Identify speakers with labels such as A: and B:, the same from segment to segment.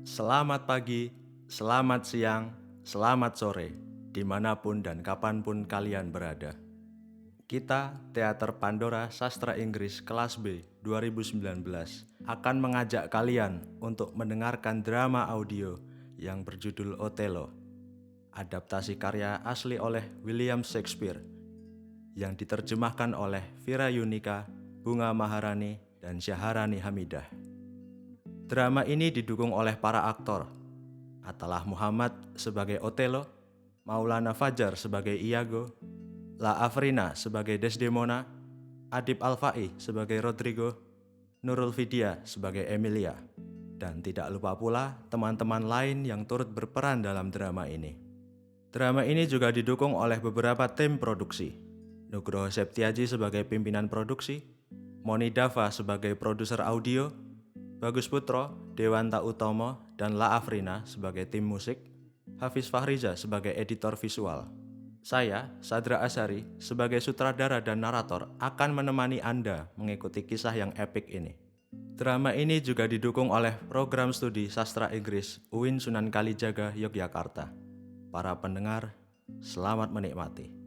A: Selamat pagi, selamat siang, selamat sore, dimanapun dan kapanpun kalian berada. Kita, Teater Pandora Sastra Inggris Kelas B 2019, akan mengajak kalian untuk mendengarkan drama audio yang berjudul Othello, adaptasi karya asli oleh William Shakespeare, yang diterjemahkan oleh Vira Yunika, Bunga Maharani, dan Syaharani Hamidah. Drama ini didukung oleh para aktor, Atallah Muhammad sebagai Othello, Maulana Fajar sebagai Iago, La Afrina sebagai Desdemona, Adib Alfai sebagai Rodrigo, Nurul Fidia sebagai Emilia, dan tidak lupa pula teman-teman lain yang turut berperan dalam drama ini. Drama ini juga didukung oleh beberapa tim produksi. Nugroho Septiaji sebagai pimpinan produksi, Moni Dava sebagai produser audio, Bagus Putro, Dewanta Utomo, dan La Afrina sebagai tim musik, Hafiz Fahriza sebagai editor visual. Saya, Sadra Asari, sebagai sutradara dan narator akan menemani Anda mengikuti kisah yang epik ini. Drama ini juga didukung oleh program studi sastra Inggris UIN Sunan Kalijaga, Yogyakarta. Para pendengar, selamat menikmati.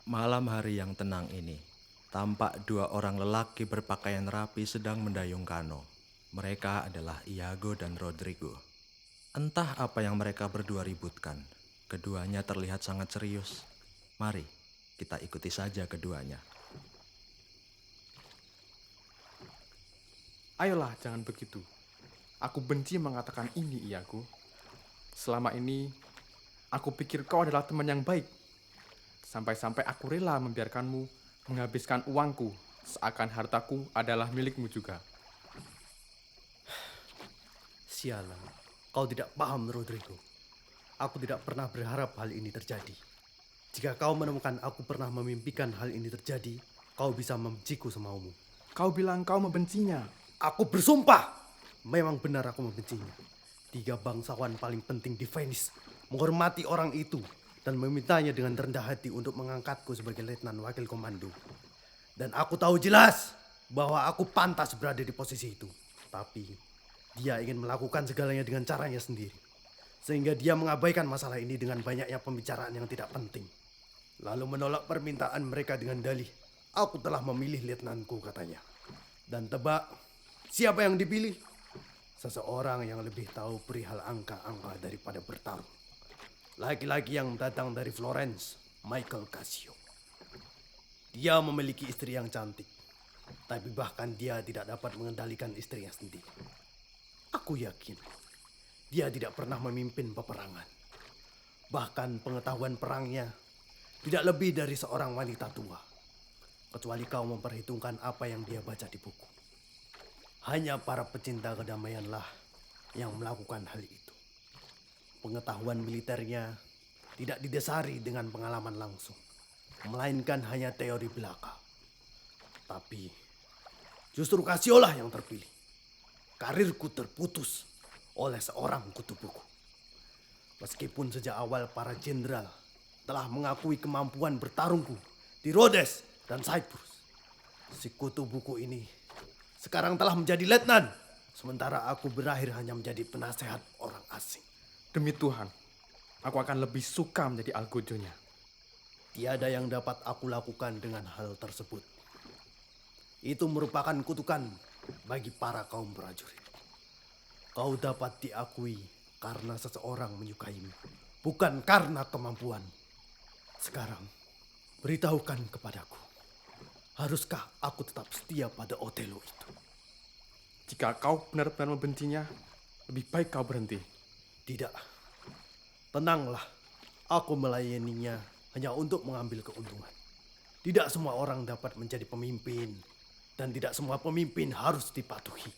A: Malam hari yang tenang ini, tampak dua orang lelaki berpakaian rapi sedang mendayung kano. Mereka adalah Iago dan Rodrigo. Entah apa yang mereka berdua ributkan. Keduanya terlihat sangat serius. Mari, kita ikuti saja keduanya.
B: Ayolah, jangan begitu. Aku benci mengatakan ini, Iago. Selama ini, aku pikir kau adalah teman yang baik. Sampai-sampai aku rela membiarkanmu menghabiskan uangku, seakan hartaku adalah milikmu juga.
C: Sialan, kau tidak paham, Rodrigo. Aku tidak pernah berharap hal ini terjadi. Jika kau menemukan aku pernah memimpikan hal ini terjadi, kau bisa membenciku semaumu.
B: Kau bilang kau membencinya.
C: Aku bersumpah, memang benar aku membencinya. 3 bangsawan paling penting di Venice menghormati orang itu dan memintanya dengan rendah hati untuk mengangkatku sebagai letnan wakil komando. Dan aku tahu jelas bahwa aku pantas berada di posisi itu. Tapi dia ingin melakukan segalanya dengan caranya sendiri. Sehingga dia mengabaikan masalah ini dengan banyaknya pembicaraan yang tidak penting. Lalu menolak permintaan mereka dengan dalih, aku telah memilih letnanku, katanya. Dan tebak, siapa yang dipilih? Seseorang yang lebih tahu perihal angka-angka daripada bertarung. Laki-laki yang datang dari Florence, Michael Cassio. Dia memiliki istri yang cantik, tapi bahkan dia tidak dapat mengendalikan istrinya sendiri. Aku yakin dia tidak pernah memimpin peperangan. Bahkan pengetahuan perangnya tidak lebih dari seorang wanita tua. Kecuali kau memperhitungkan apa yang dia baca di buku. Hanya para pecinta kedamaianlah yang melakukan hal itu. Pengetahuan militernya tidak didasari dengan pengalaman langsung, melainkan hanya teori belaka. Tapi justru Cassio-lah yang terpilih. Karirku terputus oleh seorang kutu buku. Meskipun sejak awal para jenderal telah mengakui kemampuan bertarungku di Rhodes dan Cyprus, si kutu buku ini sekarang telah menjadi letnan, sementara aku berakhir hanya menjadi penasehat orang asing.
B: Demi Tuhan, aku akan lebih suka menjadi algojonya.
C: Tiada yang dapat aku lakukan dengan hal tersebut. Itu merupakan kutukan bagi para kaum prajurit. Kau dapat diakui karena seseorang menyukaimu, bukan karena kemampuan. Sekarang, beritahukan kepadaku, haruskah aku tetap setia pada Othello itu?
B: Jika kau benar-benar membencinya, lebih baik kau berhenti.
C: Tidak. Tenanglah, aku melayaninya hanya untuk mengambil keuntungan. Tidak semua orang dapat menjadi pemimpin, dan tidak semua pemimpin harus dipatuhi.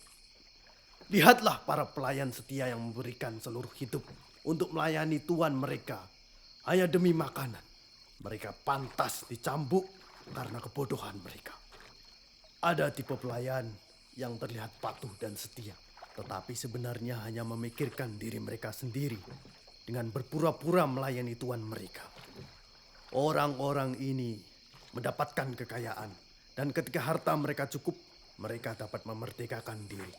C: Lihatlah para pelayan setia yang memberikan seluruh hidup untuk melayani tuan mereka hanya demi makanan. Mereka pantas dicambuk karena kebodohan mereka. Ada tipe pelayan yang terlihat patuh dan setia, tetapi sebenarnya hanya memikirkan diri mereka sendiri dengan berpura-pura melayani tuan mereka. Orang-orang ini mendapatkan kekayaan. Dan ketika harta mereka cukup, mereka dapat memerdekakan diri.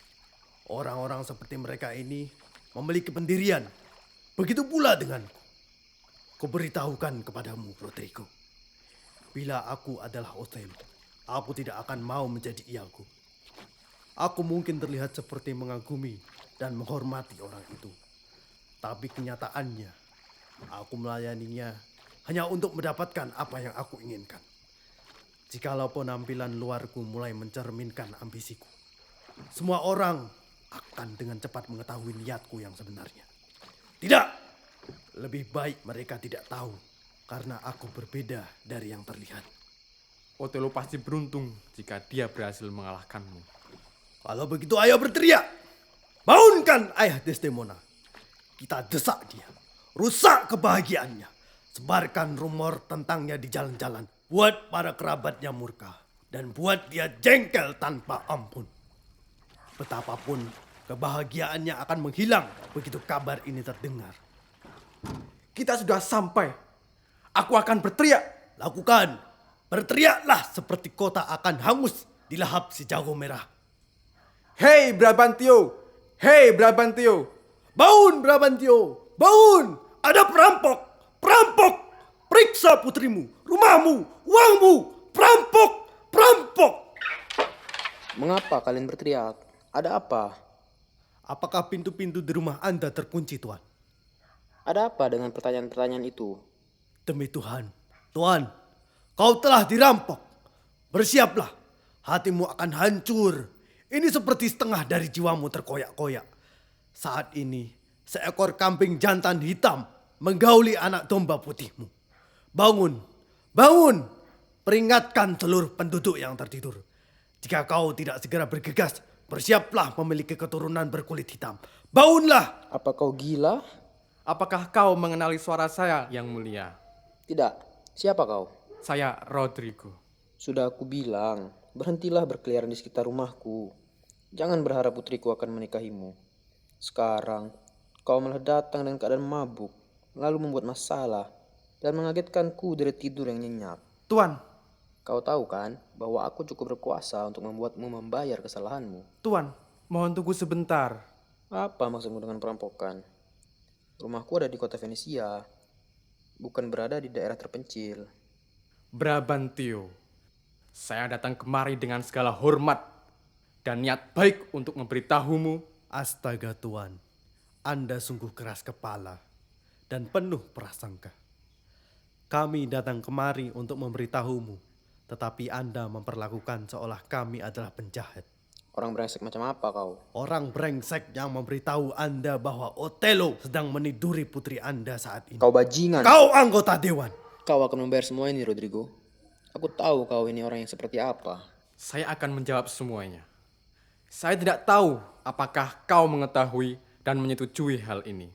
C: Orang-orang seperti mereka ini memiliki pendirian. Begitu pula denganku. Kuberitahukan kepadamu, Rodrigo. Bila aku adalah Othello, aku tidak akan mau menjadi Iago. Aku mungkin terlihat seperti mengagumi dan menghormati orang itu. Tapi kenyataannya, aku melayaninya hanya untuk mendapatkan apa yang aku inginkan. Jikalau penampilan luarku mulai mencerminkan ambisiku, semua orang akan dengan cepat mengetahui niatku yang sebenarnya. Tidak! Lebih baik mereka tidak tahu, karena aku berbeda dari yang terlihat.
B: Othello pasti beruntung jika dia berhasil mengalahkanmu.
C: Kalau begitu ayo berteriak. Bangunkan ayah Desdemona. Kita desak dia. Rusak kebahagiaannya. Sebarkan rumor tentangnya di jalan-jalan. Buat para kerabatnya murka. Dan buat dia jengkel tanpa ampun. Betapapun kebahagiaannya akan menghilang begitu kabar ini terdengar.
B: Kita sudah sampai. Aku akan berteriak.
C: Lakukan. Berteriaklah seperti kota akan hangus di lahap si jago merah.
B: Hei Brabantio! Hei Brabantio!
C: Bangun Brabantio! Bangun! Ada perampok! Perampok! Periksa putrimu, rumahmu, uangmu! Perampok! Perampok!
D: Mengapa kalian berteriak? Ada apa?
C: Apakah pintu-pintu di rumah Anda terkunci, Tuan?
D: Ada apa dengan pertanyaan-pertanyaan itu?
C: Demi Tuhan, Tuan, kau telah dirampok. Bersiaplah, hatimu akan hancur. Ini seperti setengah dari jiwamu terkoyak-koyak. Saat ini, seekor kambing jantan hitam menggauli anak domba putihmu. Bangun, bangun, peringatkan seluruh penduduk yang tertidur. Jika kau tidak segera bergegas, bersiaplah memiliki keturunan berkulit hitam. Bangunlah!
D: Apa kau gila?
B: Apakah kau mengenali suara saya yang mulia?
D: Tidak. Siapa kau?
B: Saya Rodrigo.
D: Sudah aku bilang, berhentilah berkeliaran di sekitar rumahku. Jangan berharap putriku akan menikahimu. Sekarang, kau malah datang dengan keadaan mabuk, lalu membuat masalah, dan mengagetkanku dari tidur yang nyenyak.
B: Tuan,
D: Kau tahu kan, bahwa aku cukup berkuasa untuk membuatmu membayar kesalahanmu.
B: Tuan, mohon tunggu sebentar.
D: Apa maksudmu dengan perampokan? Rumahku ada di kota Venesia, bukan berada di daerah terpencil.
B: Brabantio, saya datang kemari dengan segala hormat dan niat baik untuk memberitahumu.
C: Astaga Tuan, Anda sungguh keras kepala dan penuh prasangka. Kami datang kemari untuk memberitahumu, tetapi Anda memperlakukan seolah kami adalah penjahat.
D: Orang brengsek macam apa kau?
C: Orang brengsek yang memberitahu Anda bahwa Othello sedang meniduri putri Anda saat ini.
D: Kau bajingan.
C: Kau anggota dewan.
D: Kau akan membayar semua ini, Rodrigo. Aku tahu kau ini orang yang seperti apa.
B: Saya akan menjawab semuanya. Saya tidak tahu apakah kau mengetahui dan menyetujui hal ini.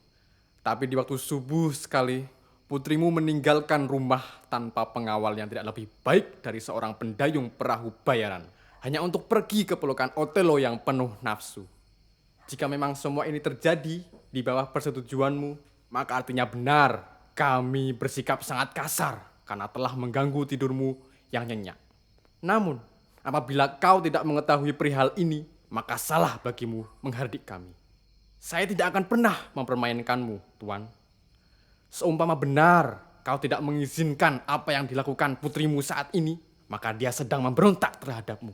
B: Tapi di waktu subuh sekali, putrimu meninggalkan rumah tanpa pengawal yang tidak lebih baik dari seorang pendayung perahu bayaran. Hanya untuk pergi ke pelukan Othello yang penuh nafsu. Jika memang semua ini terjadi di bawah persetujuanmu, maka artinya benar kami bersikap sangat kasar karena telah mengganggu tidurmu yang nyenyak. Namun, apabila kau tidak mengetahui perihal ini, maka salah bagimu menghardik kami. Saya tidak akan pernah mempermainkanmu, Tuan. Seumpama benar kau tidak mengizinkan apa yang dilakukan putrimu saat ini, maka dia sedang memberontak terhadapmu.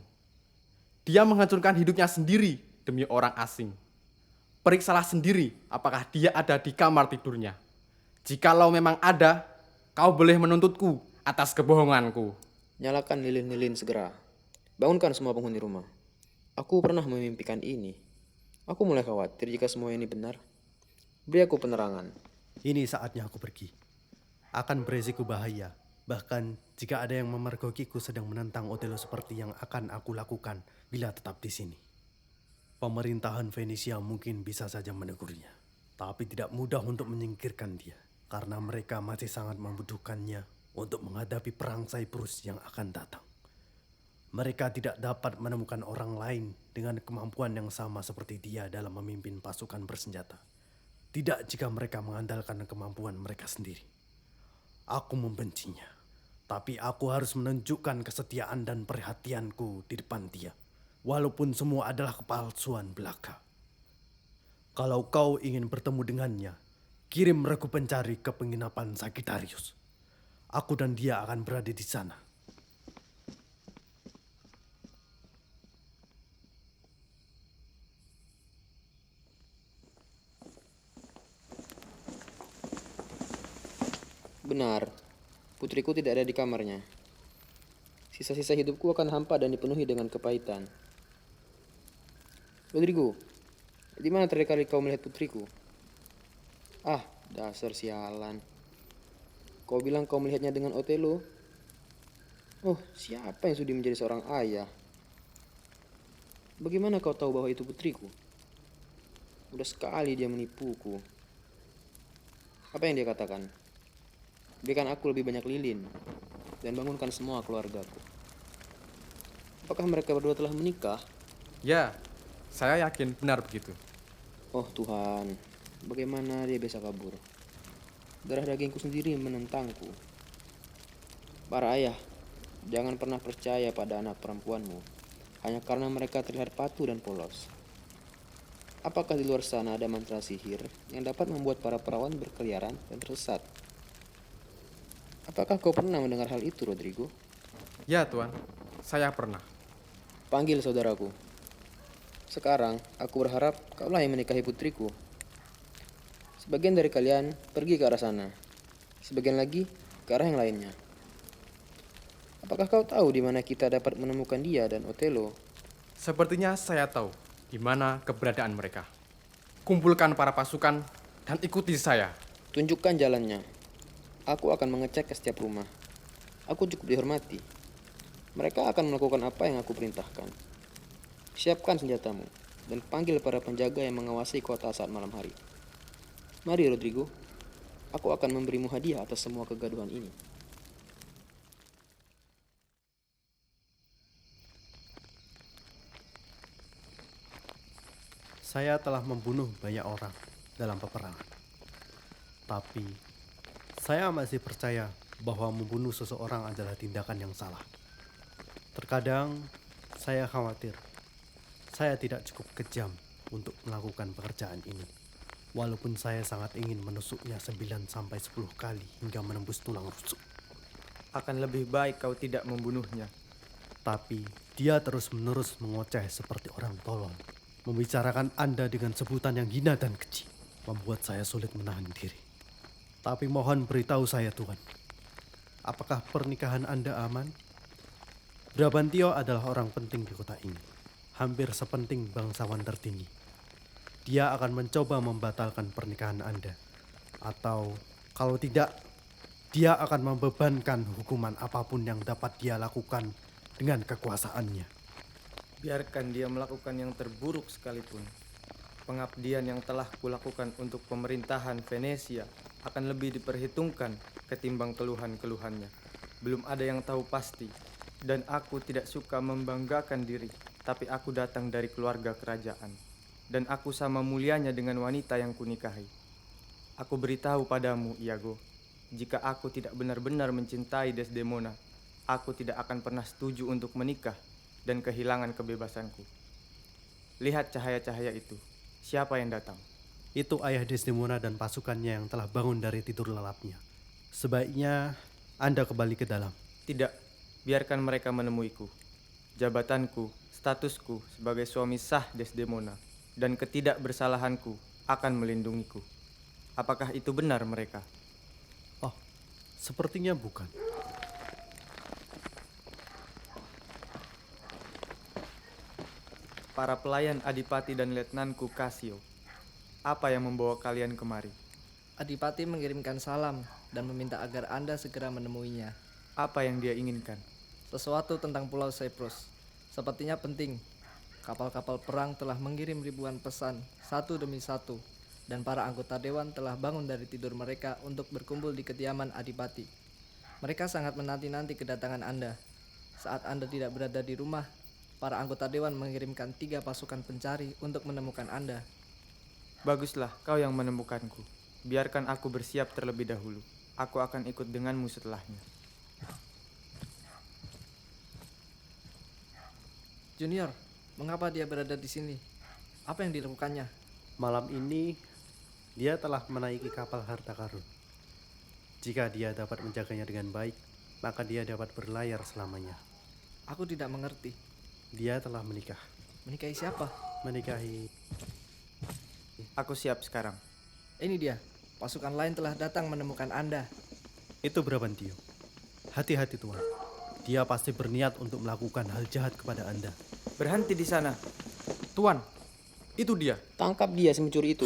B: Dia menghancurkan hidupnya sendiri demi orang asing. Periksalah sendiri apakah dia ada di kamar tidurnya. Jikalau memang ada, kau boleh menuntutku atas kebohonganku.
D: Nyalakan lilin-lilin segera. Bangunkan semua penghuni rumah. Aku pernah memimpikan ini. Aku mulai khawatir jika semua ini benar. Beri aku penerangan.
C: Ini saatnya aku pergi. Akan beresiko bahaya. Bahkan jika ada yang memergokiku sedang menentang Othello seperti yang akan aku lakukan bila tetap di sini. Pemerintahan Venesia mungkin bisa saja menegurnya. Tapi tidak mudah untuk menyingkirkan dia. Karena mereka masih sangat membutuhkannya untuk menghadapi perang Cyprus yang akan datang. Mereka tidak dapat menemukan orang lain dengan kemampuan yang sama seperti dia dalam memimpin pasukan bersenjata. Tidak jika mereka mengandalkan kemampuan mereka sendiri. Aku membencinya. Tapi aku harus menunjukkan kesetiaan dan perhatianku di depan dia. Walaupun semua adalah kepalsuan belaka. Kalau kau ingin bertemu dengannya, kirim regu pencari ke penginapan Sagittarius. Aku dan dia akan berada di sana.
D: Benar, putriku tidak ada di kamarnya. Sisa-sisa hidupku akan hampa dan dipenuhi dengan kepahitan. Rodrigo, di mana terakhir kali kau melihat putriku? Ah, dasar sialan. Kau bilang kau melihatnya dengan Otelo. Oh, siapa yang sudi menjadi seorang ayah? Bagaimana kau tahu bahwa itu putriku? Udah sekali dia menipuku. Apa yang dia katakan? Berikan aku lebih banyak lilin dan bangunkan semua keluargaku. Apakah mereka berdua telah menikah?
B: Ya, saya yakin benar begitu.
D: Oh Tuhan, bagaimana dia bisa kabur? Darah dagingku sendiri menentangku. Para ayah, jangan pernah percaya pada anak perempuanmu hanya karena mereka terlihat patuh dan polos. Apakah di luar sana ada mantra sihir yang dapat membuat para perawan berkeliaran dan tersesat? Apakah kau pernah mendengar hal itu, Rodrigo?
B: Ya Tuan, saya pernah.
D: Panggil saudaraku. Sekarang, aku berharap kaulah yang menikahi putriku. Sebagian dari kalian pergi ke arah sana. Sebagian lagi ke arah yang lainnya. Apakah kau tahu di mana kita dapat menemukan dia dan Otelo?
B: Sepertinya saya tahu di mana keberadaan mereka. Kumpulkan para pasukan dan ikuti saya.
D: Tunjukkan jalannya. Aku akan mengecek ke setiap rumah. Aku cukup dihormati. Mereka akan melakukan apa yang aku perintahkan. Siapkan senjatamu dan panggil para penjaga yang mengawasi kota saat malam hari. Mari Rodrigo, aku akan memberimu hadiah atas semua kegaduhan ini.
C: Saya telah membunuh banyak orang dalam peperangan. Tapi saya masih percaya bahwa membunuh seseorang adalah tindakan yang salah. Terkadang saya khawatir saya tidak cukup kejam untuk melakukan pekerjaan ini. Walaupun saya sangat ingin menusuknya 9-10 kali hingga menembus tulang rusuk.
E: Akan lebih baik kau tidak membunuhnya.
C: Tapi dia terus-menerus mengoceh seperti orang tolol. Membicarakan Anda dengan sebutan yang hina dan keji membuat saya sulit menahan diri. Tapi mohon beritahu saya Tuhan, apakah pernikahan Anda aman? Brabantio adalah orang penting di kota ini, hampir sepenting bangsawan tertinggi. Dia akan mencoba membatalkan pernikahan Anda. Atau kalau tidak, dia akan membebankan hukuman apapun yang dapat dia lakukan dengan kekuasaannya.
E: Biarkan dia melakukan yang terburuk sekalipun. Pengabdian yang telah kulakukan untuk pemerintahan Venesia akan lebih diperhitungkan ketimbang keluhan-keluhannya. Belum ada yang tahu pasti, dan aku tidak suka membanggakan diri, tapi aku datang dari keluarga kerajaan, dan aku sama mulianya dengan wanita yang kunikahi. Aku beritahu padamu, Iago, jika aku tidak benar-benar mencintai Desdemona, aku tidak akan pernah setuju untuk menikah dan kehilangan kebebasanku. Lihat cahaya-cahaya itu. Siapa yang datang?
C: Itu ayah Desdemona dan pasukannya yang telah bangun dari tidur lelapnya. Sebaiknya Anda kembali ke dalam.
E: Tidak, biarkan mereka menemuiku. Jabatanku, statusku sebagai suami sah Desdemona, dan ketidakbersalahanku akan melindungiku. Apakah itu benar mereka?
C: Oh, sepertinya bukan.
E: Para pelayan Adipati dan Letnanku Casio, apa yang membawa kalian kemari?
F: Adipati mengirimkan salam dan meminta agar Anda segera menemuinya.
E: Apa yang dia inginkan?
F: Sesuatu tentang Pulau Cyprus. Sepertinya penting. Kapal-kapal perang telah mengirim ribuan pesan, satu demi satu, dan para anggota dewan telah bangun dari tidur mereka untuk berkumpul di kediaman Adipati. Mereka sangat menanti-nanti kedatangan Anda. Saat Anda tidak berada di rumah, para anggota dewan mengirimkan 3 pasukan pencari untuk menemukan Anda.
E: Baguslah, kau yang menemukanku. Biarkan aku bersiap terlebih dahulu. aku akan ikut denganmu setelahnya.
F: Junior, mengapa dia berada di sini? Apa yang dilakukannya?
C: Malam ini dia telah menaiki kapal harta karun. Jika dia dapat menjaganya dengan baik, maka dia dapat berlayar selamanya.
F: Aku tidak mengerti.
C: Dia telah menikah.
F: Menikahi siapa?
C: Menikahi
E: Aku siap sekarang.
F: Ini dia. Pasukan lain telah datang menemukan Anda.
C: itu Brabantio. Hati-hati Tuan. Dia pasti berniat untuk melakukan hal jahat kepada Anda.
E: Berhenti di sana.
B: Tuan, itu dia.
D: Tangkap dia si mencuri itu.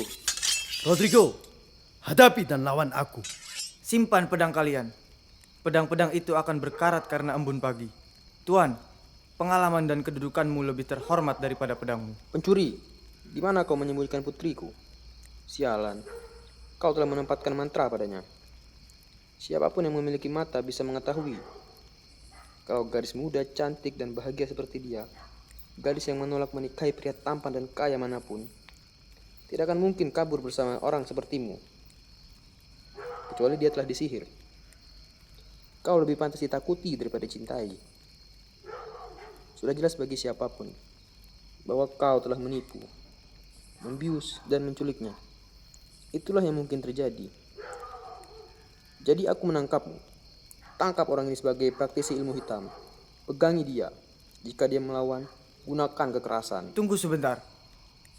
C: Rodrigo, hadapi dan lawan aku.
E: Simpan pedang kalian. Pedang-pedang itu akan berkarat karena embun pagi. Tuan, pengalaman dan kedudukanmu lebih terhormat daripada pedangmu.
D: Pencuri, di mana kau menyembunyikan putriku? Sialan, kau telah menempatkan mantra padanya. Siapapun yang memiliki mata bisa mengetahui. Kau gadis muda, cantik, dan bahagia seperti dia. Gadis yang menolak menikahi pria tampan dan kaya manapun. Tidak akan mungkin kabur bersama orang sepertimu. Kecuali dia telah disihir. Kau lebih pantas ditakuti daripada cintai. Sudah jelas bagi siapapun bahwa kau telah menipu, membius, dan menculiknya. Itulah yang mungkin terjadi. Jadi aku menangkapmu. Tangkap orang ini sebagai praktisi ilmu hitam. Pegangi dia. Jika dia melawan, gunakan kekerasan.
E: Tunggu sebentar.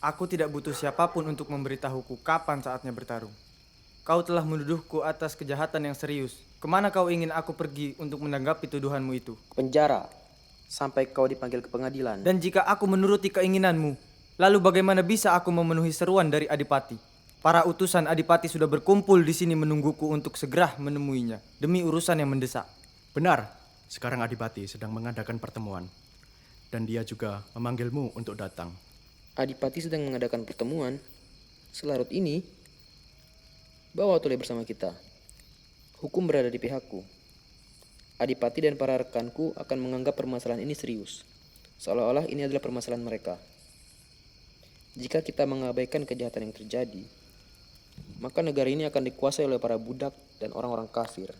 E: Aku tidak butuh siapapun untuk memberitahuku kapan saatnya bertarung. Kau telah menuduhku atas kejahatan yang serius. Kemana kau ingin aku pergi untuk menanggapi tuduhanmu itu?
D: Penjara sampai kau dipanggil ke pengadilan.
E: Dan jika aku menuruti keinginanmu, lalu bagaimana bisa aku memenuhi seruan dari Adipati? Para utusan Adipati sudah berkumpul di sini menungguku untuk segera menemuinya demi urusan yang mendesak.
A: Benar, sekarang Adipati sedang mengadakan pertemuan. Dan dia juga memanggilmu untuk datang.
D: Adipati sedang mengadakan pertemuan. Selarut ini, bawa Tole bersama kita. Hukum berada di pihakku. Adipati dan para rekanku akan menganggap permasalahan ini serius. Seolah-olah ini adalah permasalahan mereka. Jika kita mengabaikan kejahatan yang terjadi, maka negara ini akan dikuasai oleh para budak dan orang-orang kafir.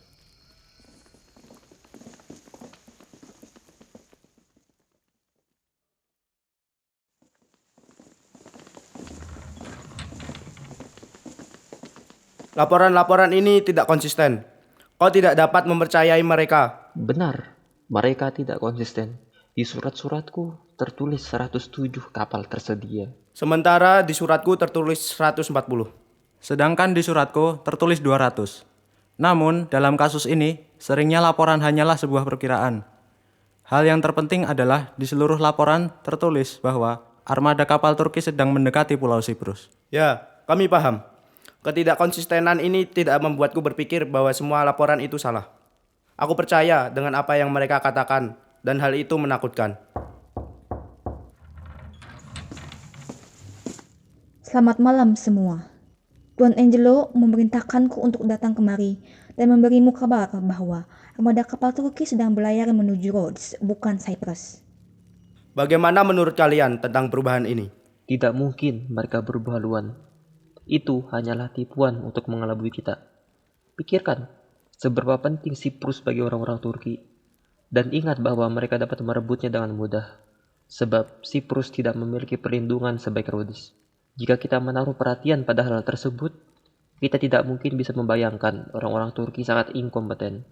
G: Laporan-laporan ini tidak konsisten. Kau tidak dapat mempercayai mereka.
H: Benar, mereka tidak konsisten. Di surat-suratku tertulis 107 kapal tersedia.
G: Sementara di suratku tertulis 140.
A: Sedangkan di suratku tertulis 200. Namun, dalam kasus ini, seringnya laporan hanyalah sebuah perkiraan. Hal yang terpenting adalah di seluruh laporan tertulis bahwa armada kapal Turki sedang mendekati Pulau Siprus.
G: Ya, kami paham. Ketidakkonsistenan ini tidak membuatku berpikir bahwa semua laporan itu salah. Aku percaya dengan apa yang mereka katakan, dan hal itu menakutkan.
I: Selamat malam semua. Tuan Angelo memerintahkanku untuk datang kemari dan memberimu kabar bahwa armada kapal Turki sedang berlayar menuju Rhodes, bukan Cyprus.
G: Bagaimana menurut kalian tentang perubahan ini?
H: Tidak mungkin mereka berubah haluan. Itu hanyalah tipuan untuk mengelabui kita. Pikirkan, seberapa penting Siprus bagi orang-orang Turki. Dan ingat bahwa mereka dapat merebutnya dengan mudah. Sebab Siprus tidak memiliki perlindungan sebaik Rhodes. Jika kita menaruh perhatian pada hal tersebut, kita tidak mungkin bisa membayangkan orang-orang Turki sangat inkompeten,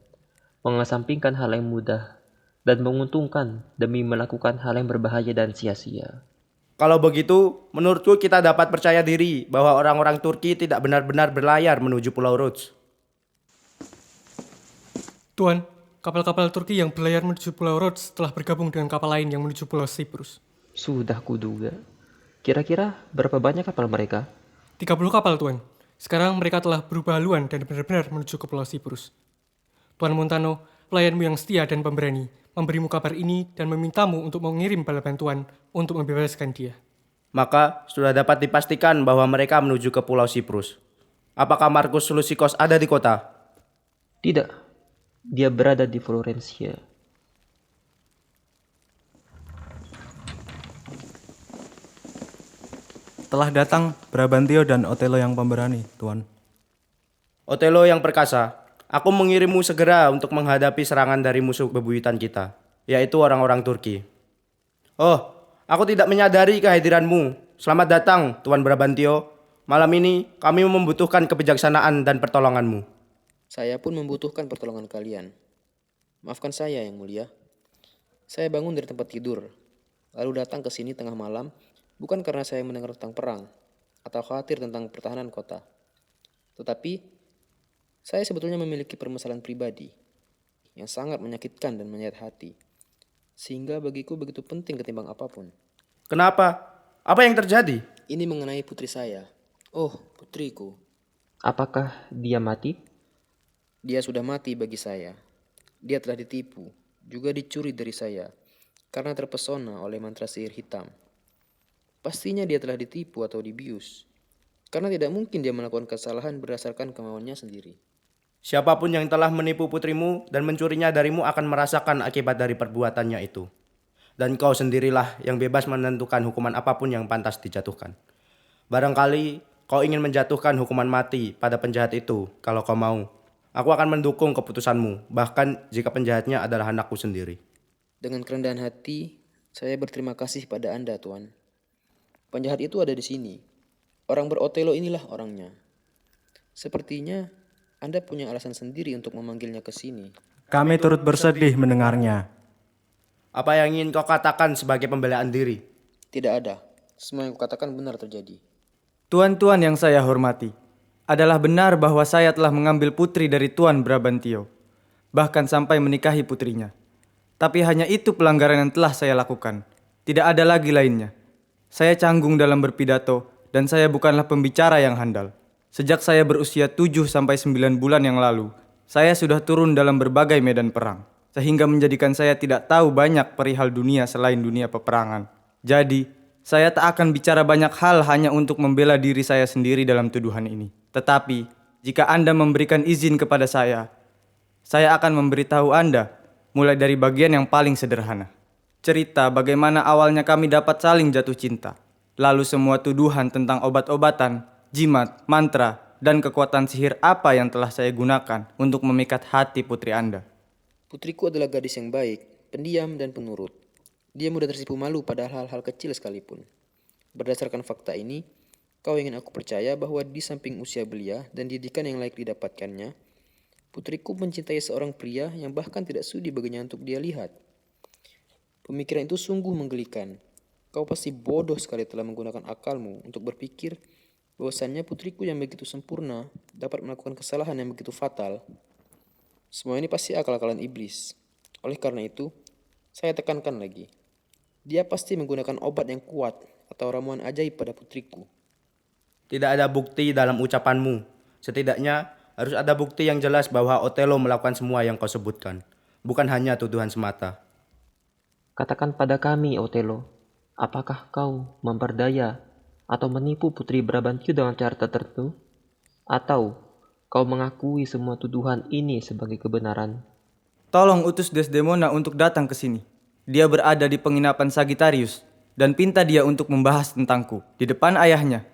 H: mengesampingkan hal yang mudah, dan menguntungkan demi melakukan hal yang berbahaya dan sia-sia.
G: Kalau begitu, menurutku kita dapat percaya diri bahwa orang-orang Turki tidak benar-benar berlayar menuju Pulau Rhodes.
B: Tuan, kapal-kapal Turki yang berlayar menuju Pulau Rhodes telah bergabung dengan kapal lain yang menuju Pulau Siprus.
H: Sudah kuduga. Kira-kira berapa banyak kapal mereka?
B: 30 kapal, Tuan. Sekarang mereka telah berubah haluan dan benar-benar menuju ke Pulau Siprus. Tuan Montano, pelayanmu yang setia dan pemberani, memberimu kabar ini dan memintamu untuk mengirim bala bantuan untuk membebaskan dia.
G: Maka sudah dapat dipastikan bahwa mereka menuju ke Pulau Siprus. Apakah Markus Lusikos ada di kota?
H: Tidak. Dia berada di Florencia.
A: Telah datang Brabantio dan Otello yang pemberani, Tuan.
G: Otello yang perkasa, Aku mengirimmu segera untuk menghadapi serangan dari musuh bebuyutan kita, yaitu orang-orang Turki. Oh, aku tidak menyadari kehadiranmu. Selamat datang, Tuan Brabantio. Malam ini kami membutuhkan kebijaksanaan dan pertolonganmu.
D: Saya pun membutuhkan pertolongan kalian. Maafkan saya, Yang Mulia. Saya bangun dari tempat tidur, lalu datang ke sini tengah malam, bukan karena saya mendengar tentang perang atau khawatir tentang pertahanan kota. Tetapi, saya sebetulnya memiliki permasalahan pribadi yang sangat menyakitkan dan menyayat hati, sehingga bagiku begitu penting ketimbang apapun.
G: Kenapa? Apa yang terjadi?
D: Ini mengenai putri saya. Oh, putriku.
H: Apakah dia mati?
D: Dia sudah mati bagi saya. Dia telah ditipu, juga dicuri dari saya, karena terpesona oleh mantra sihir hitam. Pastinya dia telah ditipu atau dibius, karena tidak mungkin dia melakukan kesalahan berdasarkan kemauannya sendiri.
G: Siapapun yang telah menipu putrimu dan mencurinya darimu akan merasakan akibat dari perbuatannya itu. Dan kau sendirilah yang bebas menentukan hukuman apapun yang pantas dijatuhkan. Barangkali kau ingin menjatuhkan hukuman mati pada penjahat itu. Kalau kau mau, aku akan mendukung keputusanmu, bahkan jika penjahatnya adalah anakku sendiri.
D: Dengan kerendahan hati, saya berterima kasih pada Anda, Tuan. Penjahat itu ada di sini. Orang berotelo inilah orangnya. Sepertinya Anda punya alasan sendiri untuk memanggilnya ke sini.
A: Kami turut bersedih mendengarnya.
G: Apa yang ingin kau katakan sebagai pembelaan diri?
D: Tidak ada. Semua yang kukatakan benar terjadi.
E: Tuan-tuan yang saya hormati, adalah benar bahwa saya telah mengambil putri dari Tuan Brabantio, bahkan sampai menikahi putrinya. Tapi hanya itu pelanggaran yang telah saya lakukan. Tidak ada lagi lainnya. Saya canggung dalam berpidato, dan saya bukanlah pembicara yang handal. Sejak saya berusia 7-9 bulan yang lalu, saya sudah turun dalam berbagai medan perang, sehingga menjadikan saya tidak tahu banyak perihal dunia selain dunia peperangan. Jadi, saya tak akan bicara banyak hal hanya untuk membela diri saya sendiri dalam tuduhan ini. Tetapi, jika Anda memberikan izin kepada saya akan memberitahu Anda mulai dari bagian yang paling sederhana. Cerita bagaimana awalnya kami dapat saling jatuh cinta. Lalu semua tuduhan tentang obat-obatan, jimat, mantra, dan kekuatan sihir apa yang telah saya gunakan untuk memikat hati putri Anda.
D: Putriku adalah gadis yang baik, pendiam dan penurut. Dia mudah tersipu malu pada hal-hal kecil sekalipun. Berdasarkan fakta ini, kau ingin aku percaya bahwa di samping usia belia dan didikan yang layak didapatkannya, putriku mencintai seorang pria yang bahkan tidak sudi baginya untuk dia lihat. Pemikiran itu sungguh menggelikan. Kau pasti bodoh sekali telah menggunakan akalmu untuk berpikir bahwasannya putriku yang begitu sempurna dapat melakukan kesalahan yang begitu fatal. Semua ini pasti akal-akalan iblis. Oleh karena itu, saya tekankan lagi. Dia pasti menggunakan obat yang kuat atau ramuan ajaib pada putriku.
G: Tidak ada bukti dalam ucapanmu. Setidaknya harus ada bukti yang jelas bahwa Otelo melakukan semua yang kau sebutkan. Bukan hanya tuduhan semata.
H: Katakan pada kami, Otelo, apakah kau memperdaya atau menipu Putri Brabantio dengan cara tertentu? Atau kau mengakui semua tuduhan ini sebagai kebenaran?
E: Tolong utus Desdemona untuk datang ke sini. Dia berada di penginapan Sagittarius dan pinta dia untuk membahas tentangku di depan ayahnya.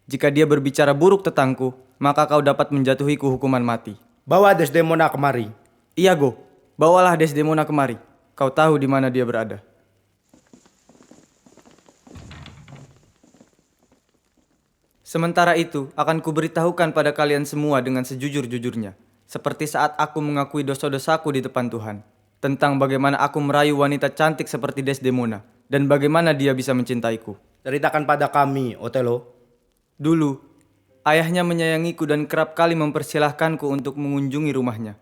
E: Jika dia berbicara buruk tentangku, maka kau dapat menjatuhiku hukuman mati.
G: Bawa Desdemona kemari.
E: Iya, Go. Bawalah Desdemona kemari. Kau tahu di mana dia berada. Sementara itu, akan kuberitahukan pada kalian semua dengan sejujur-jujurnya, seperti saat aku mengakui dosa-dosaku di depan Tuhan, tentang bagaimana aku merayu wanita cantik seperti Desdemona, dan bagaimana dia bisa mencintaiku.
G: Ceritakan pada kami, Otelo.
E: Dulu, ayahnya menyayangiku dan kerap kali mempersilahkanku untuk mengunjungi rumahnya.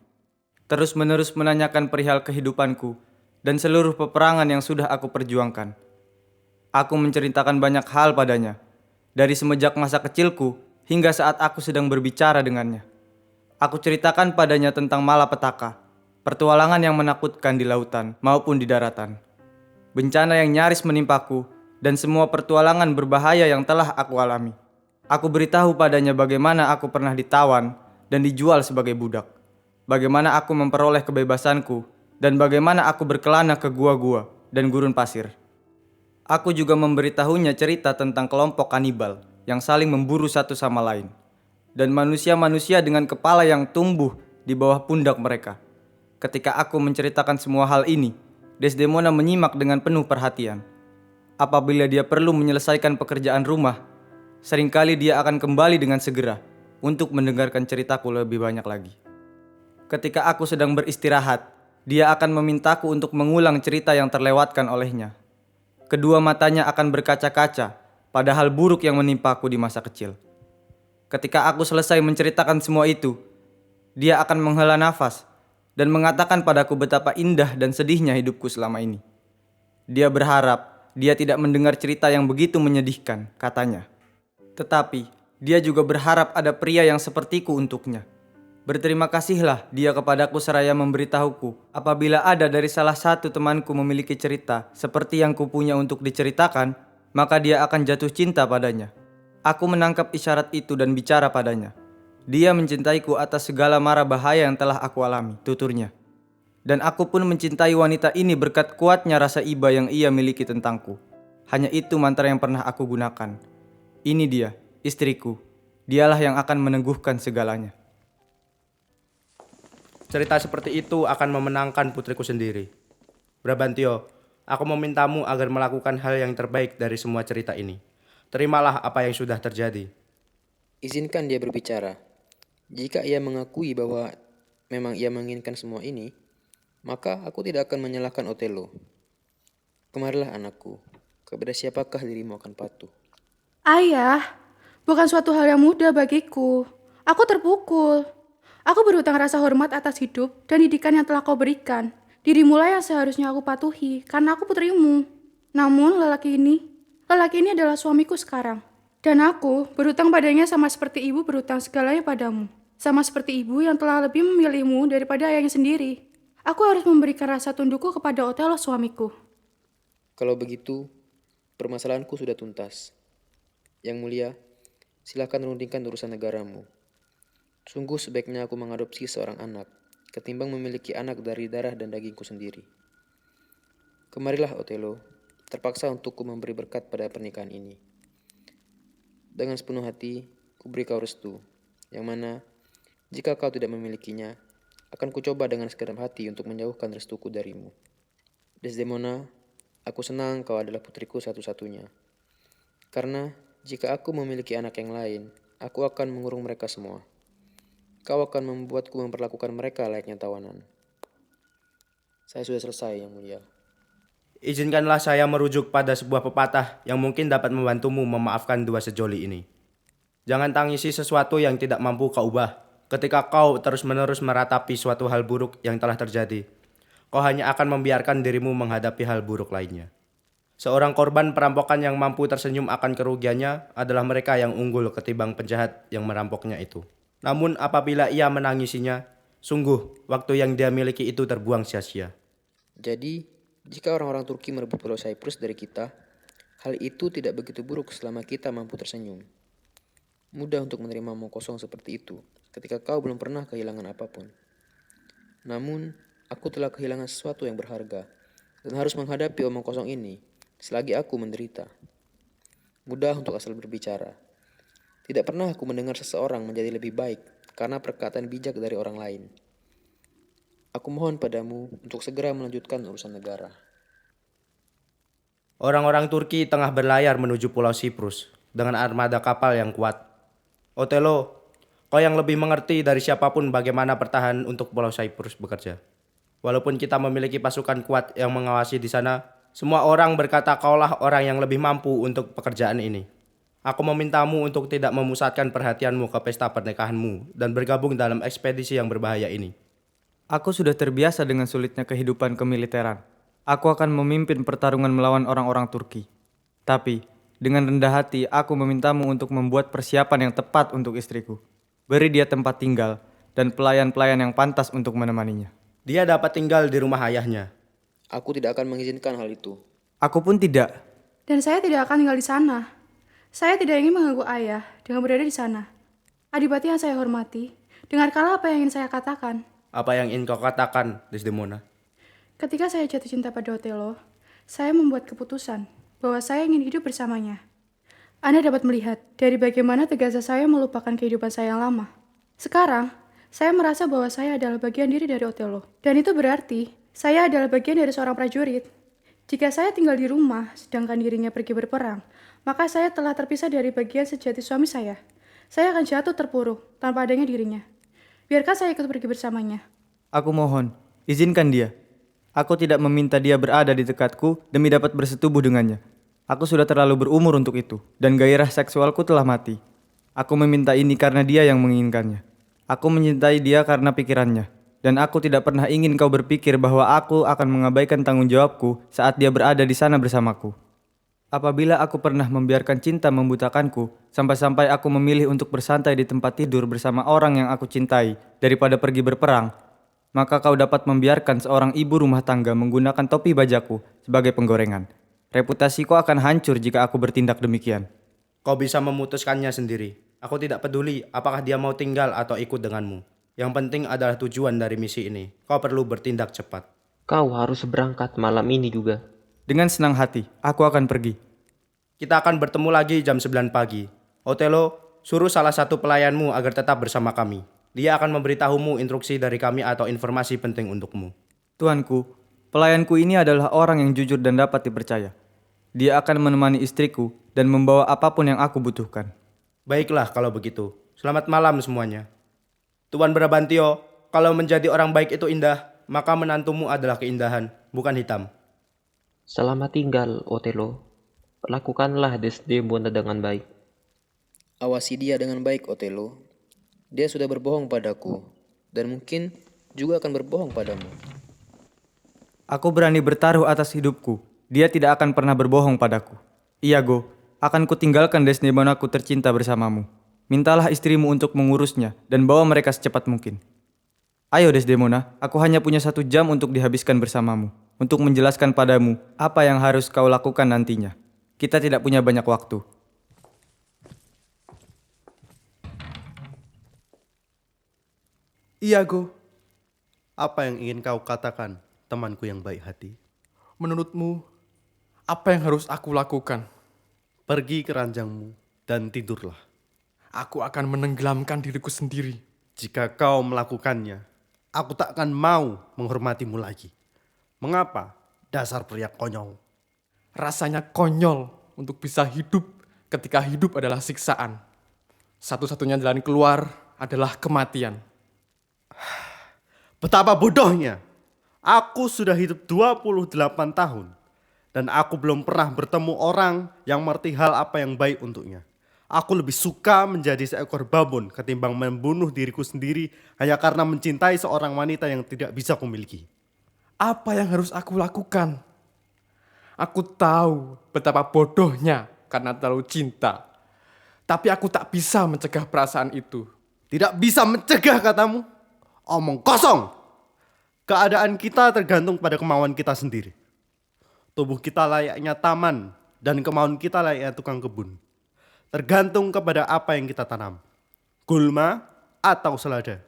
E: Terus-menerus menanyakan perihal kehidupanku dan seluruh peperangan yang sudah aku perjuangkan. Aku menceritakan banyak hal padanya, dari semenjak masa kecilku hingga saat aku sedang berbicara dengannya. Aku ceritakan padanya tentang malapetaka, pertualangan yang menakutkan di lautan maupun di daratan, bencana yang nyaris menimpaku, dan semua pertualangan berbahaya yang telah aku alami. Aku beritahu padanya bagaimana aku pernah ditawan dan dijual sebagai budak, bagaimana aku memperoleh kebebasanku, dan bagaimana aku berkelana ke gua-gua dan gurun pasir. Aku juga memberitahunya cerita tentang kelompok kanibal yang saling memburu satu sama lain, dan manusia-manusia dengan kepala yang tumbuh di bawah pundak mereka. Ketika aku menceritakan semua hal ini, Desdemona menyimak dengan penuh perhatian. Apabila dia perlu menyelesaikan pekerjaan rumah, seringkali dia akan kembali dengan segera untuk mendengarkan ceritaku lebih banyak lagi. Ketika aku sedang beristirahat, dia akan memintaku untuk mengulang cerita yang terlewatkan olehnya. Kedua matanya akan berkaca-kaca pada hal buruk yang menimpaku di masa kecil. Ketika aku selesai menceritakan semua itu, dia akan menghela nafas dan mengatakan padaku betapa indah dan sedihnya hidupku selama ini. Dia berharap dia tidak mendengar cerita yang begitu menyedihkan, katanya. Tetapi dia juga berharap ada pria yang sepertiku untuknya. Berterima kasihlah dia kepadaku seraya memberitahuku apabila ada dari salah satu temanku memiliki cerita seperti yang kupunya untuk diceritakan, maka dia akan jatuh cinta padanya. Aku menangkap isyarat itu dan bicara padanya. Dia mencintaiku atas segala mara bahaya yang telah aku alami, tuturnya. Dan aku pun mencintai wanita ini berkat kuatnya rasa iba yang ia miliki tentangku. Hanya itu mantra yang pernah aku gunakan. Ini dia, istriku. Dialah yang akan meneguhkan segalanya.
G: Cerita seperti itu akan memenangkan putriku sendiri. Brabantio, aku memintamu agar melakukan hal yang terbaik dari semua cerita ini. Terimalah apa yang sudah terjadi.
D: Izinkan dia berbicara. Jika ia mengakui bahwa memang ia menginginkan semua ini, maka aku tidak akan menyalahkan Otelo. Kemarilah anakku, kepada siapakah dirimu akan patuh?
J: Ayah, bukan suatu hal yang mudah bagiku. Aku terpukul. Aku berhutang rasa hormat atas hidup dan didikan yang telah kau berikan. Dirimulah yang seharusnya aku patuhi, karena aku putrimu. Namun lelaki ini adalah suamiku sekarang. Dan aku berhutang padanya sama seperti ibu berhutang segalanya padamu. Sama seperti ibu yang telah lebih memilihmu daripada ayahnya sendiri. Aku harus memberikan rasa tundukku kepada Otelo suamiku.
D: Kalau begitu, permasalahanku sudah tuntas. Yang mulia, silakan rundingkan urusan negaramu. Sungguh sebaiknya aku mengadopsi seorang anak, ketimbang memiliki anak dari darah dan dagingku sendiri. Kemarilah Otelo, terpaksa untukku memberi berkat pada pernikahan ini. Dengan sepenuh hati, kuberi kau restu, yang mana, jika kau tidak memilikinya, akan kucoba dengan segenap hati untuk menjauhkan restuku darimu. Desdemona, aku senang kau adalah putriku satu-satunya. Karena, jika aku memiliki anak yang lain, aku akan mengurung mereka semua. Kau akan membuatku memperlakukan mereka layaknya tawanan. Saya sudah selesai, Yang Mulia.
G: Izinkanlah saya merujuk pada sebuah pepatah yang mungkin dapat membantumu memaafkan dua sejoli ini. Jangan tangisi sesuatu yang tidak mampu kau ubah. Ketika kau terus-menerus meratapi suatu hal buruk yang telah terjadi, kau hanya akan membiarkan dirimu menghadapi hal buruk lainnya. Seorang korban perampokan yang mampu tersenyum akan kerugiannya adalah mereka yang unggul ketimbang penjahat yang merampoknya itu. Namun apabila ia menangisinya, sungguh waktu yang dia miliki itu terbuang sia-sia.
D: Jadi, jika orang-orang Turki merebut Pulau Cyprus dari kita, hal itu tidak begitu buruk selama kita mampu tersenyum. Mudah untuk menerima omong kosong seperti itu ketika kau belum pernah kehilangan apapun. Namun, aku telah kehilangan sesuatu yang berharga dan harus menghadapi omong kosong ini selagi aku menderita. Mudah untuk asal berbicara. Tidak pernah aku mendengar seseorang menjadi lebih baik karena perkataan bijak dari orang lain. Aku mohon padamu untuk segera melanjutkan urusan negara.
G: Orang-orang Turki tengah berlayar menuju Pulau Siprus dengan armada kapal yang kuat. Otelo, kau yang lebih mengerti dari siapapun bagaimana pertahanan untuk Pulau Cyprus bekerja. Walaupun kita memiliki pasukan kuat yang mengawasi di sana, semua orang berkata kaulah orang yang lebih mampu untuk pekerjaan ini. Aku memintamu untuk tidak memusatkan perhatianmu ke pesta pernikahanmu dan bergabung dalam ekspedisi yang berbahaya ini.
E: Aku sudah terbiasa dengan sulitnya kehidupan kemiliteran. Aku akan memimpin pertarungan melawan orang-orang Turki. Tapi, dengan rendah hati, aku memintamu untuk membuat persiapan yang tepat untuk istriku. Beri dia tempat tinggal dan pelayan-pelayan yang pantas untuk menemaninya.
G: Dia dapat tinggal di rumah ayahnya.
D: Aku tidak akan mengizinkan hal itu.
E: Aku pun tidak.
J: Dan saya tidak akan tinggal di sana. Saya tidak ingin mengganggu ayah dengan berada di sana. Adipati yang saya hormati, dengarkanlah apa yang ingin saya katakan.
G: Apa yang ingin kau katakan, Desdemona?
J: Ketika saya jatuh cinta pada Otelo, saya membuat keputusan bahwa saya ingin hidup bersamanya. Anda dapat melihat dari bagaimana tegasnya saya melupakan kehidupan saya yang lama. Sekarang, Saya merasa bahwa saya adalah bagian diri dari Otelo. Dan itu berarti saya adalah bagian dari seorang prajurit. Jika saya tinggal di rumah, sedangkan dirinya pergi berperang, maka saya telah terpisah dari bagian sejati suami saya. Saya akan jatuh terpuruk tanpa adanya dirinya. Biarkah saya ikut pergi bersamanya?
E: Aku mohon, izinkan dia. Aku tidak meminta dia berada di dekatku demi dapat bersetubuh dengannya. Aku sudah terlalu berumur untuk itu, dan gairah seksualku telah mati. Aku meminta ini karena dia yang menginginkannya. Aku mencintai dia karena pikirannya. Dan aku tidak pernah ingin kau berpikir bahwa aku akan mengabaikan tanggung jawabku saat dia berada di sana bersamaku. Apabila aku pernah membiarkan cinta membutakanku, sampai-sampai aku memilih untuk bersantai di tempat tidur bersama orang yang aku cintai daripada pergi berperang, maka kau dapat membiarkan seorang ibu rumah tangga menggunakan topi bajaku sebagai penggorengan. Reputasiku akan hancur jika aku bertindak demikian.
G: Kau bisa memutuskannya sendiri. Aku tidak peduli apakah dia mau tinggal atau ikut denganmu. Yang penting adalah tujuan dari misi ini. Kau perlu bertindak cepat.
H: Kau harus berangkat malam ini juga.
E: Dengan senang hati, aku akan pergi.
G: Kita akan bertemu lagi jam 9 pagi. Otelo, suruh salah satu pelayanmu agar tetap bersama kami. Dia akan memberitahumu instruksi dari kami atau informasi penting untukmu.
E: Tuanku, pelayanku ini adalah orang yang jujur dan dapat dipercaya. Dia akan menemani istriku dan membawa apapun yang aku butuhkan.
G: Baiklah kalau begitu. Selamat malam semuanya. Tuan Brabantio, kalau menjadi orang baik itu indah, maka menantumu adalah keindahan, bukan hitam.
H: Selamat tinggal, Otelo. Lakukanlah Desdemona dengan baik.
D: Awasi dia dengan baik, Otelo. Dia sudah berbohong padaku, dan mungkin juga akan berbohong padamu.
E: Aku berani bertaruh atas hidupku. Dia tidak akan pernah berbohong padaku. Iago, akan kutinggalkan Desdemonaku tercinta bersamamu. Mintalah istrimu untuk mengurusnya dan bawa mereka secepat mungkin. Ayo Desdemona, aku hanya punya 1 jam untuk dihabiskan bersamamu, untuk menjelaskan padamu apa yang harus kau lakukan nantinya. Kita tidak punya banyak waktu.
C: Iago, apa yang ingin kau katakan, temanku yang baik hati?
B: Menurutmu, apa yang harus aku lakukan?
C: Pergi ke ranjangmu dan tidurlah.
B: Aku akan menenggelamkan diriku sendiri.
C: Jika kau melakukannya, aku tak akan mau menghormatimu lagi. Mengapa? Dasar pria konyol.
B: Rasanya konyol untuk bisa hidup ketika hidup adalah siksaan. Satu-satunya jalan keluar adalah kematian.
C: Betapa bodohnya. Aku sudah hidup 28 tahun. Dan aku belum pernah bertemu orang yang mengerti hal apa yang baik untuknya. Aku lebih suka menjadi seekor babon ketimbang membunuh diriku sendiri hanya karena mencintai seorang wanita yang tidak bisa kumiliki.
B: Apa yang harus aku lakukan? Aku tahu betapa bodohnya karena terlalu cinta. Tapi aku tak bisa mencegah perasaan itu.
C: Tidak bisa mencegah katamu? Omong kosong. Keadaan kita tergantung pada kemauan kita sendiri. Tubuh kita layaknya taman dan kemauan kita layaknya tukang kebun. Tergantung kepada apa yang kita tanam. Gulma atau selada.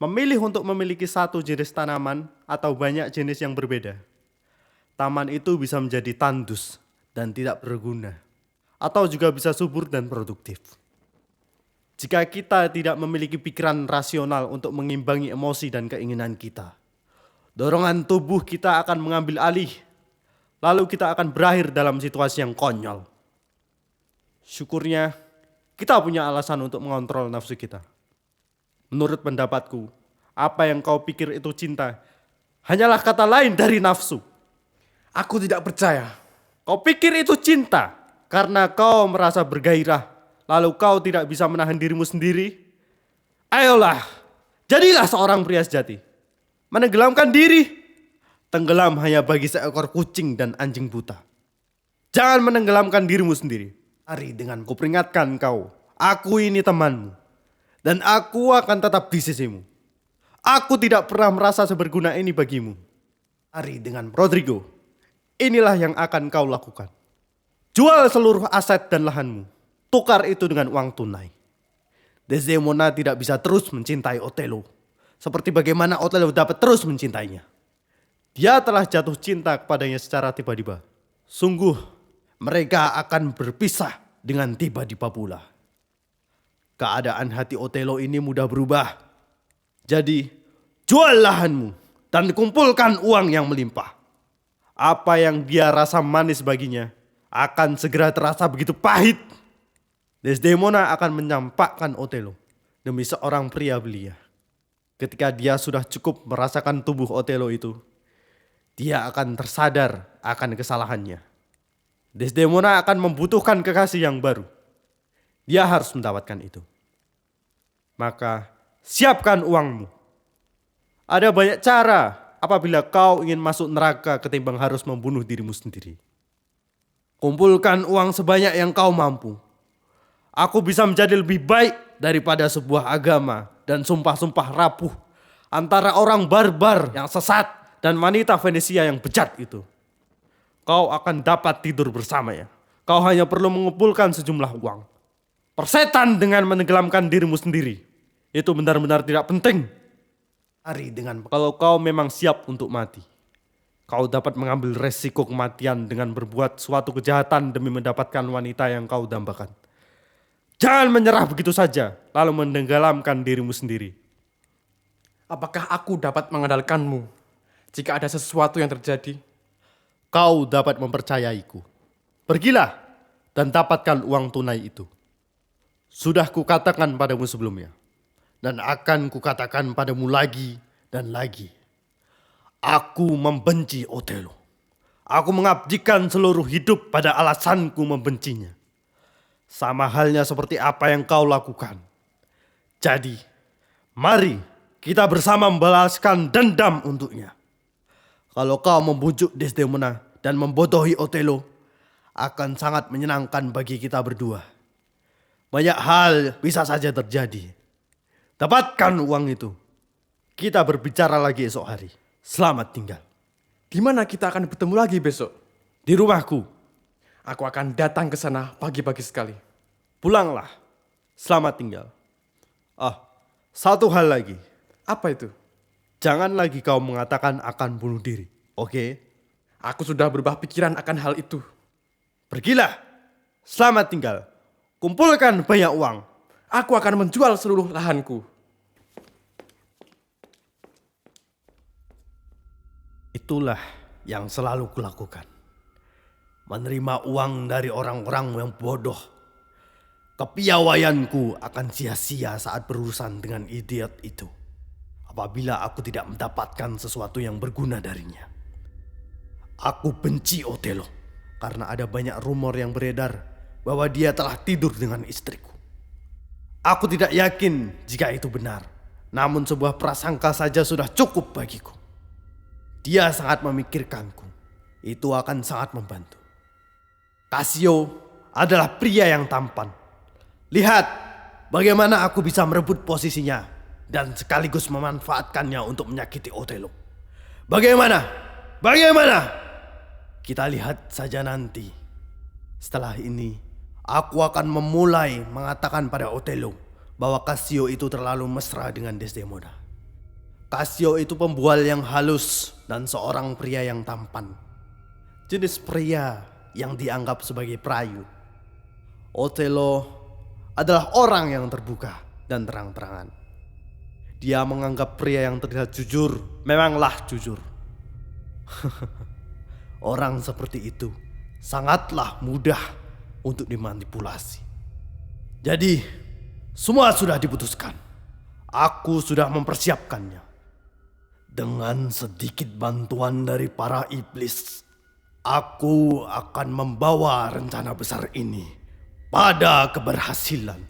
C: Memilih untuk memiliki satu jenis tanaman atau banyak jenis yang berbeda. Taman itu bisa menjadi tandus dan tidak berguna. Atau juga bisa subur dan produktif. Jika kita tidak memiliki pikiran rasional untuk mengimbangi emosi dan keinginan kita, dorongan tubuh kita akan mengambil alih. Lalu kita akan berakhir dalam situasi yang konyol. Syukurnya kita punya alasan untuk mengontrol nafsu kita. Menurut pendapatku, apa yang kau pikir itu cinta hanyalah kata lain dari nafsu.
B: Aku tidak percaya.
C: Kau pikir itu cinta karena kau merasa bergairah, lalu kau tidak bisa menahan dirimu sendiri? Ayolah, jadilah seorang pria sejati. Menenggelamkan diri. Tenggelam hanya bagi seekor kucing dan anjing buta. Jangan menenggelamkan dirimu sendiri. Mari dengan kuperingatkan kau, aku ini temanmu. Dan aku akan tetap di sisimu. Aku tidak pernah merasa seberguna ini bagimu. Mari dengan Rodrigo, inilah yang akan kau lakukan. Jual seluruh aset dan lahanmu. Tukar itu dengan uang tunai. Desdemona tidak bisa terus mencintai Otelo. Seperti bagaimana Otelo dapat terus mencintainya. Dia telah jatuh cinta kepadanya secara tiba-tiba. Sungguh, mereka akan berpisah dengan tiba-tiba pula. Keadaan hati Otelo ini mudah berubah. Jadi, jual lahanmu dan kumpulkan uang yang melimpah. Apa yang dia rasa manis baginya akan segera terasa begitu pahit. Desdemona akan menyampakkan Otelo demi seorang pria belia. Ketika dia sudah cukup merasakan tubuh Otelo itu, dia akan tersadar akan kesalahannya. Desdemona akan membutuhkan kekasih yang baru. Dia harus mendapatkan itu. Maka siapkan uangmu. Ada banyak cara apabila kau ingin masuk neraka ketimbang harus membunuh dirimu sendiri. Kumpulkan uang sebanyak yang kau mampu. Aku bisa menjadi lebih baik daripada sebuah agama dan sumpah-sumpah rapuh antara orang barbar yang sesat dan wanita Venesia yang bejat itu. Kau akan dapat tidur bersamanya. Kau hanya perlu mengumpulkan sejumlah uang. Persetan dengan menenggelamkan dirimu sendiri. Itu benar-benar tidak penting. Hari dengan kalau kau memang siap untuk mati. Kau dapat mengambil resiko kematian dengan berbuat suatu kejahatan demi mendapatkan wanita yang kau dambakan. Jangan menyerah begitu saja, lalu menenggelamkan dirimu sendiri.
B: Apakah aku dapat mengandalkanmu jika ada sesuatu yang terjadi?
C: Kau dapat mempercayaiku. Pergilah dan dapatkan uang tunai itu. Sudah kukatakan padamu sebelumnya. Dan akan kukatakan padamu lagi dan lagi. Aku membenci Otelo. Aku mengabdikan seluruh hidup pada alasanku membencinya. Sama halnya seperti apa yang kau lakukan. Jadi, mari kita bersama membalaskan dendam untuknya. Kalau kau membujuk Desdemona dan membodohi Otelo, akan sangat menyenangkan bagi kita berdua. Banyak hal bisa saja terjadi. Dapatkan uang itu. Kita berbicara lagi esok hari. Selamat tinggal.
B: Di mana kita akan bertemu lagi besok?
C: Di rumahku.
B: Aku akan datang ke sana pagi-pagi sekali.
C: Pulanglah. Selamat tinggal. Satu hal lagi.
B: Apa itu?
C: Jangan lagi kau mengatakan akan bunuh diri. Oke?
B: Aku sudah berubah pikiran akan hal itu.
C: Pergilah. Selamat tinggal. Kumpulkan banyak uang.
B: Aku akan menjual seluruh lahanku.
C: Itulah yang selalu kulakukan. Menerima uang dari orang-orang yang bodoh. Kepiawaianku akan sia-sia saat berurusan dengan idiot itu. Apabila aku tidak mendapatkan sesuatu yang berguna darinya. Aku benci Otelo. Karena ada banyak rumor yang beredar bahwa dia telah tidur dengan istriku. Aku tidak yakin jika itu benar. Namun sebuah prasangka saja sudah cukup bagiku. Dia sangat memikirkanku. Itu akan sangat membantu. Cassio adalah pria yang tampan. Lihat bagaimana aku bisa merebut posisinya dan sekaligus memanfaatkannya untuk menyakiti Otelo. Bagaimana? Kita lihat saja nanti. Setelah ini, aku akan memulai mengatakan pada Otelo bahwa Cassio itu terlalu mesra dengan Desdemona. Cassio itu pembual yang halus dan seorang pria yang tampan. Jenis pria yang dianggap sebagai perayu. Otelo adalah orang yang terbuka dan terang-terangan. Dia menganggap pria yang terlihat jujur memanglah jujur. Orang seperti itu sangatlah mudah untuk dimanipulasi. Jadi, semua sudah diputuskan. Aku sudah mempersiapkannya. Dengan sedikit bantuan dari para iblis, aku akan membawa rencana besar ini pada keberhasilan.